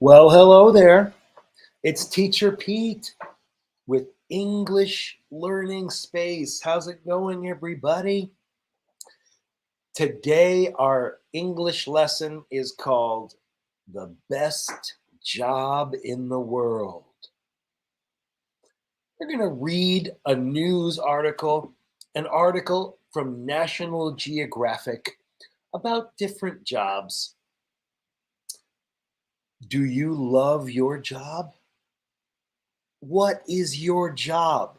Well, hello there. It's Teacher Pete with English Learning Space. How's it going, everybody? Today, our English lesson is called The Best Job in the World. We're going to read a news article, an article from National Geographic about different jobs. Do you love your job? What is your job?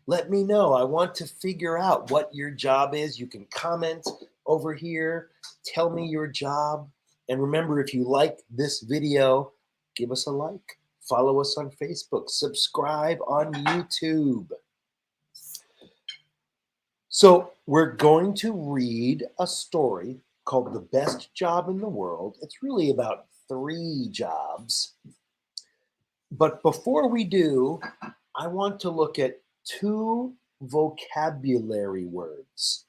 Let me know. I want to figure out what your job is. You can comment over here, tell me your job. And remember, if you like this video, give us a like, follow us on Facebook, subscribe on YouTube. So we're going to read a story called The Best Job in the World. It's really about 3 jobs. But before we do, I want to look at 2 vocabulary words.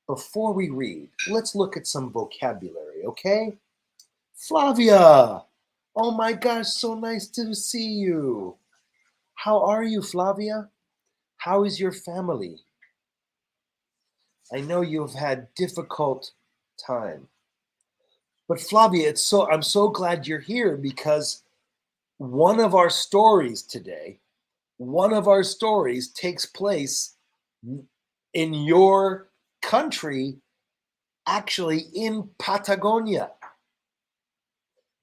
Before we read, let's look at some vocabulary, okay? Flavia! Oh my gosh, so nice to see you. How are you, Flavia? How is your family? I know you've had difficult time. But Flavia, I'm so glad you're here because one of our stories today takes place in your country, actually in Patagonia.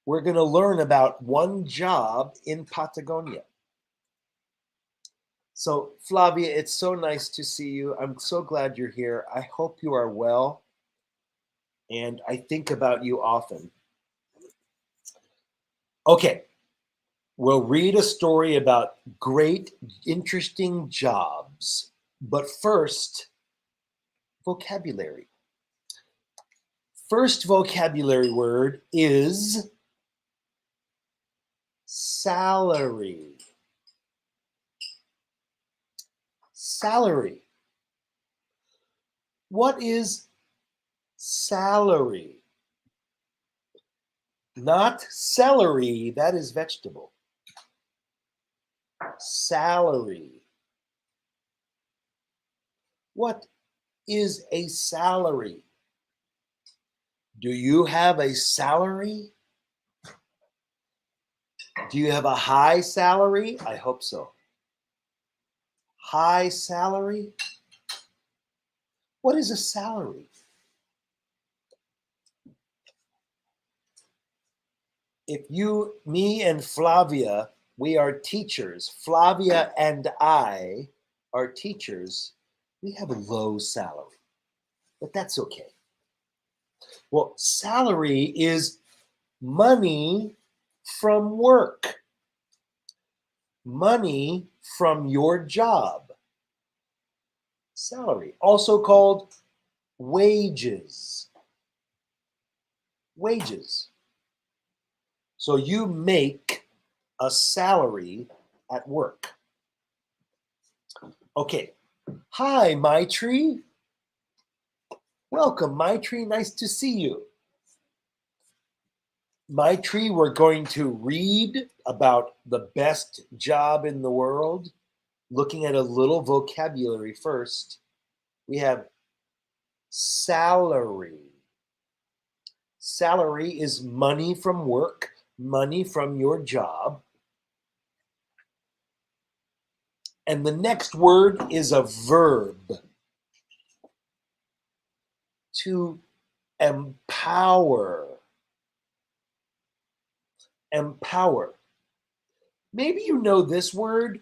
We're going to learn about one job in Patagonia. So, Flavia, it's so nice to see you. I'm so glad you're here. I hope you are well, and I think about you often. Okay, we'll read a story about great, interesting jobs. But first, vocabulary. First vocabulary word is salary. Salary. What is salary? Not celery, that is vegetable. Salary. What is a salary? Do you have a salary? Do you have a high salary? I hope so. High salary? What is a salary? If me and Flavia, we are teachers. Flavia and I are teachers. We have a low salary, but that's okay. Well, salary is money from work, money from your job. Salary, also called wages. Wages. So you make a salary at work. Okay. Hi, Maitri. Welcome, Maitri. Nice to see you. Maitri, we're going to read about the best job in the world, looking at a little vocabulary first. We have salary. Salary is money from work, money from your job. And the next word is a verb. To empower. Empower. Maybe you know this word,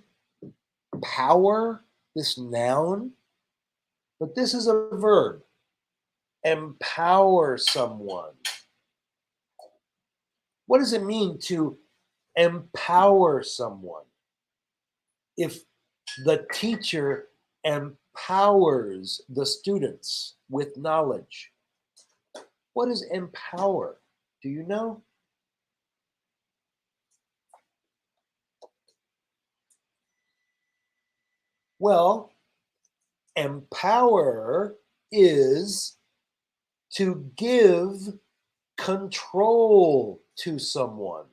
power, this noun, but this is a verb. Empower someone. What does it mean to empower someone? If the teacher empowers the students with knowledge, what is empower? Do you know? Well, empower is to give control to someone.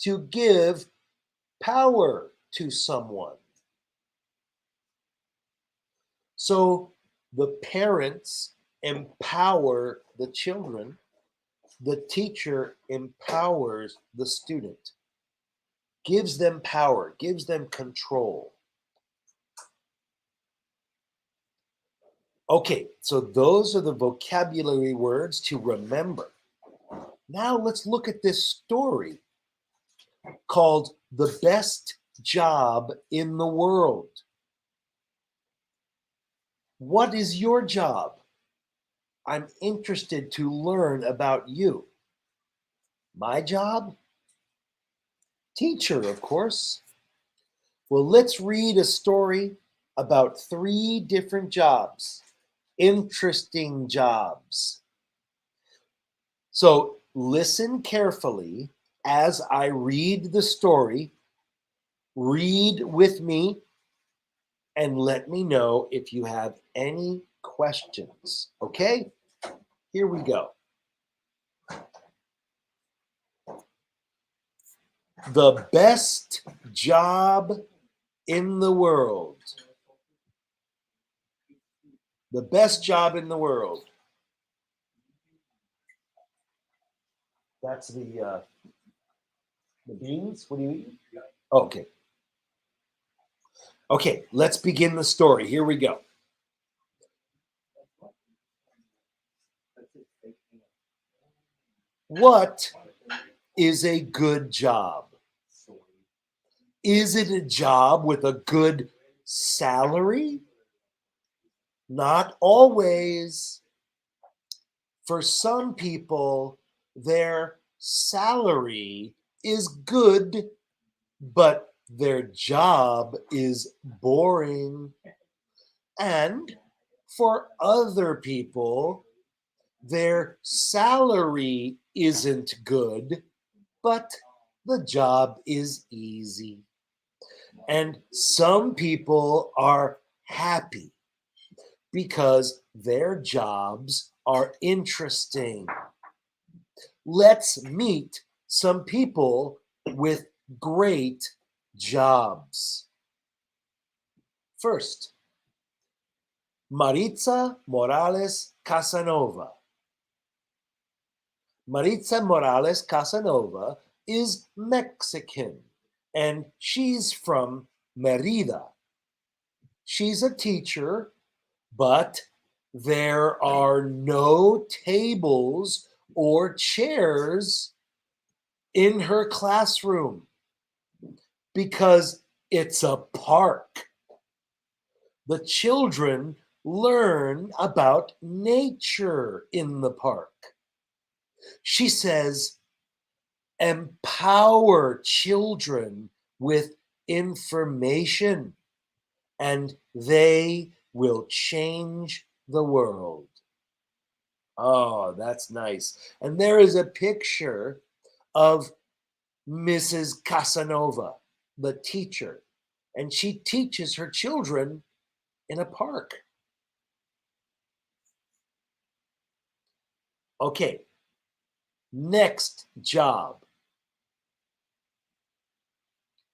to give power to someone. So the parents empower the children, the teacher empowers the student, gives them power, gives them control. Okay, so those are the vocabulary words to remember. Now let's look at this story called The Best Job in the World. What is your job? I'm interested to learn about you. My job? Teacher, of course. Well, let's read a story about 3 different jobs, interesting jobs. So listen carefully as I read the story. Read with me and let me know if you have any questions. Okay? Here we go. The best job in the world. The best job in the world. That's the beans. What do you eat? Okay. Okay, let's begin the story. Here we go. What is a good job? Is it a job with a good salary? Not always. For some people, their salary is good, but their job is boring. And for other people, their salary isn't good, but the job is easy. And some people are happy because their jobs are interesting. Let's meet some people with great jobs. First, Maritza Morales Casanova. Maritza Morales Casanova is Mexican and she's from Merida. She's a teacher, but there are no tables or chairs in her classroom because it's a park. The children learn about nature in the park. She says, empower children with information and they will change the world. Oh, that's nice. And there is a picture of Mrs. Casanova, the teacher, and she teaches her children in a park. Okay, next job.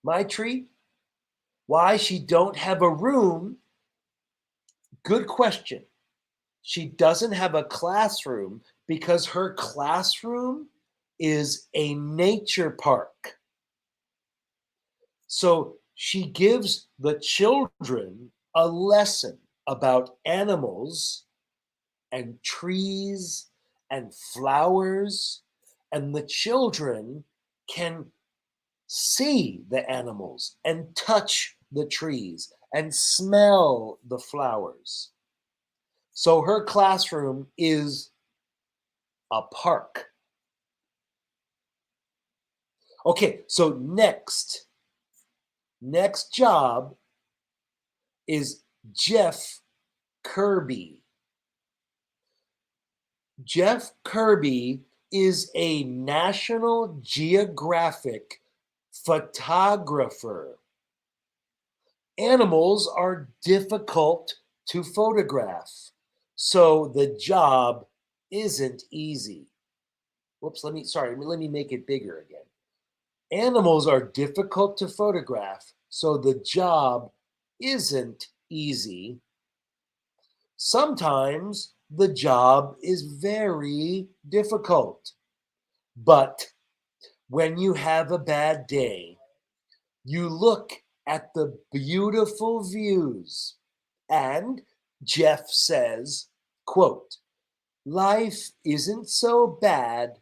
My treat? Why she don't have a room? Good question. She doesn't have a classroom because her classroom is a nature park. So she gives the children a lesson about animals and trees and flowers, and the children can see the animals and touch the trees and smell the flowers. So her classroom is a park. Okay, so next job is Jeff Kirby. Jeff Kirby is a National Geographic photographer. Animals are difficult to photograph, so the job isn't easy. Whoops, let me make it bigger again. Animals are difficult to photograph, so the job isn't easy. Sometimes the job is very difficult, but when you have a bad day, you look at the beautiful views and Jeff says, quote, life isn't so bad.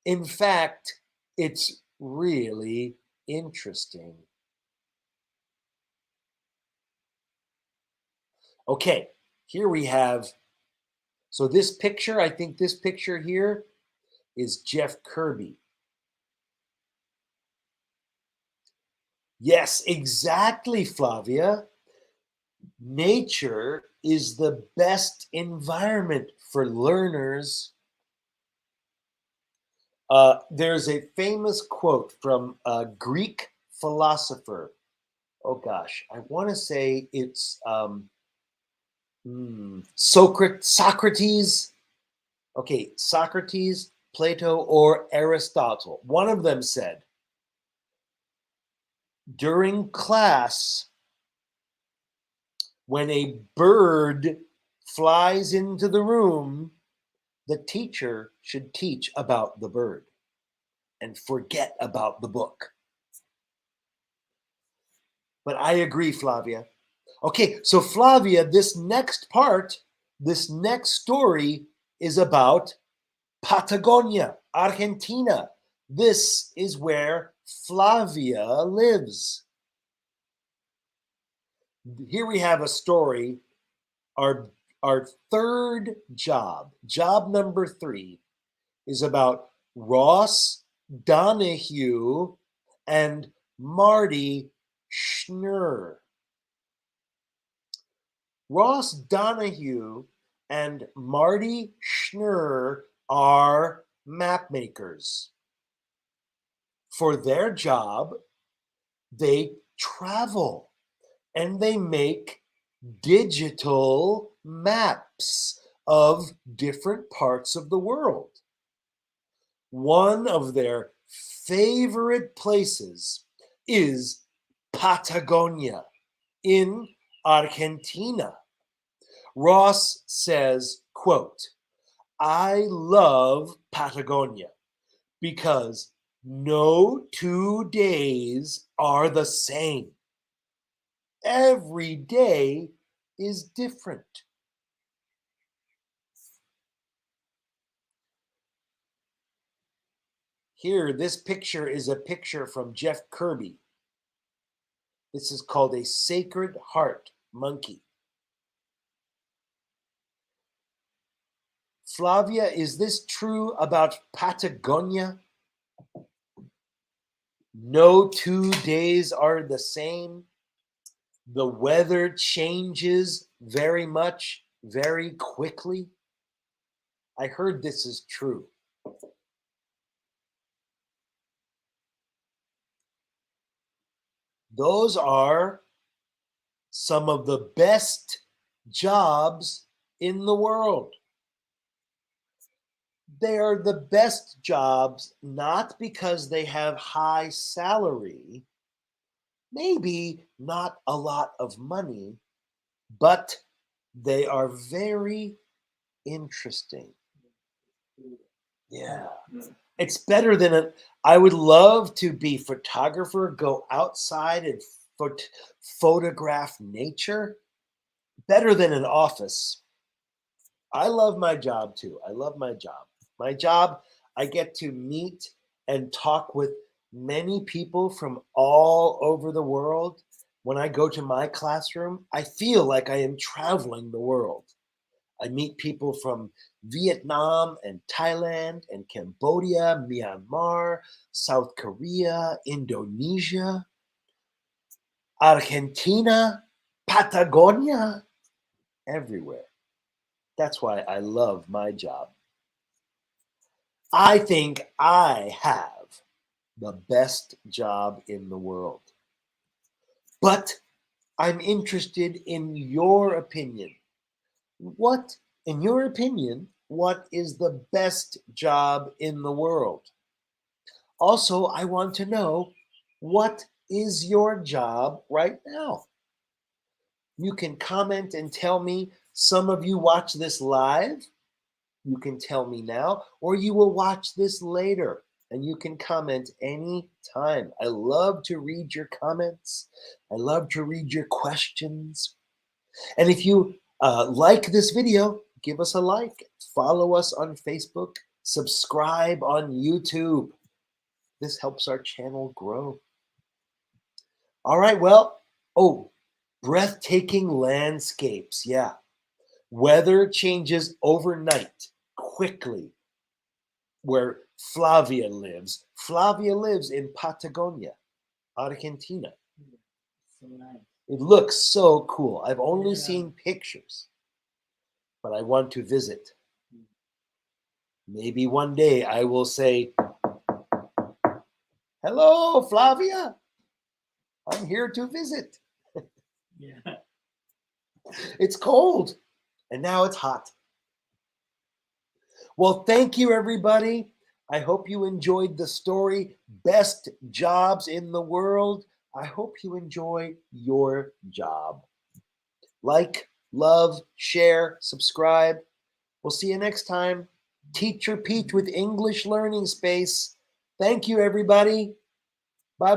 In fact, it's really interesting. Okay, here we have, so this picture, I think this picture here is Jeff Kirby. Yes, exactly, Flavia. Nature is the best environment for learners. There's a famous quote from a Greek philosopher. Oh gosh, I want to say it's Socrates. Okay, Socrates, Plato, or Aristotle. One of them said, during class, when a bird flies into the room, the teacher should teach about the bird and forget about the book. But I agree, Flavia. Okay, so Flavia, this next part, this next story is about Patagonia, Argentina. This is where Flavia lives. Here we have a story. Our third job number 3, is about Ross Donahue and Marty Schnurr. Ross Donahue and Marty Schnurr are map makers. For their job, they travel and they make digital maps of different parts of the world. One of their favorite places is Patagonia in Argentina. Ross says, quote, I love Patagonia because no 2 days are the same. Every day is different. Here, this picture is a picture from Jeff Kirby. This is called a Sacred Heart monkey. Flavia, is this true about Patagonia? No 2 days are the same. The weather changes very much, very quickly. I heard this is true. Those are some of the best jobs in the world. They are the best jobs not because they have high salary, maybe not a lot of money, but they are very interesting. Yeah. It's better than I would love to be photographer, go outside and photograph nature. Better than an office. I love my job too. I love my job. My job, I get to meet and talk with many people from all over the world. When I go to my classroom, I feel like I am traveling the world. I meet people from Vietnam and Thailand and Cambodia, Myanmar, South Korea, Indonesia, Argentina, Patagonia, everywhere. That's why I love my job. I think I have the best job in the world. But I'm interested in your opinion. What, in your opinion, what is the best job in the world? Also, I want to know, what is your job right now? You can comment and tell me. Some of you watch this live. You can tell me now, or you will watch this later and you can comment anytime. I love to read your comments. I love to read your questions. And if you like this video, give us a like, follow us on Facebook, subscribe on YouTube. This helps our channel grow. All right, well, breathtaking landscapes. Yeah. Weather changes overnight, quickly, where Flavia lives. Flavia lives in Patagonia, Argentina. So nice. It looks so cool. I've only Yeah. seen pictures, but I want to visit. Maybe one day I will say, hello, Flavia. I'm here to visit. Yeah. It's cold, and now it's hot. Well, thank you, everybody. I hope you enjoyed the story, Best Jobs in the World. I hope you enjoy your job. Like, love, share, subscribe. We'll see you next time. Teacher Pete with English Learning Space. Thank you, everybody. Bye-bye.